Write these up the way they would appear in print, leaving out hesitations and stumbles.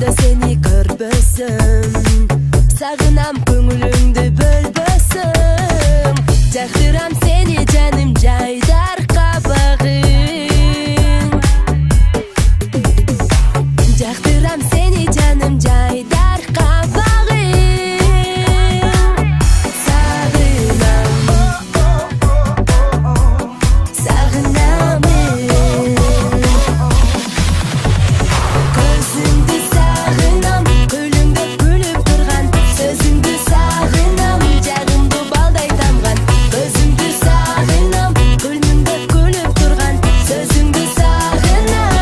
Күндө сени көрбөсөм, сагынам көңүлүңдү бөлбөсөм. Жактырам сени жаным жайдар кабагың. Жактырам сени жаным жайдар кабагың. Сагынам, сагынам көзүңдү сагынам, күлүңдөп күлүп турган сөзүңдү сагынам, жагымды балдай тамган көзүңдү сагынам, күлүңдөп күлүп турган сөзүңдү сагынам.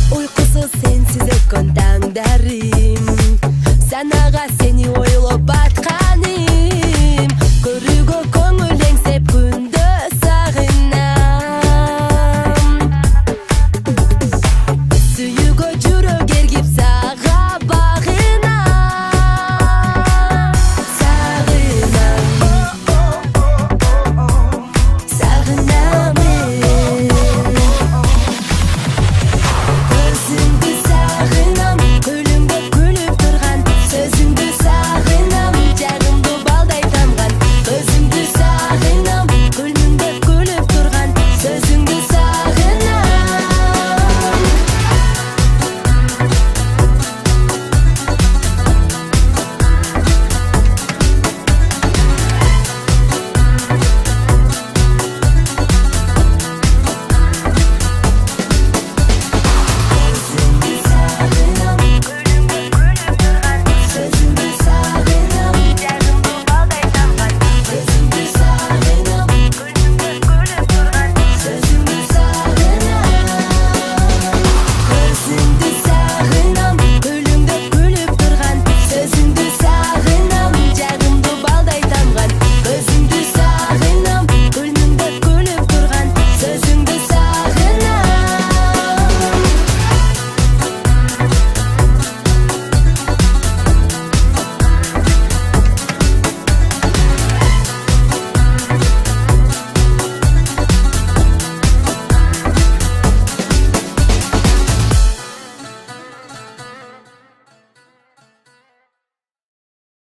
Уйкусуз сенсиз өткөн таңдарым, санага сени ойлоп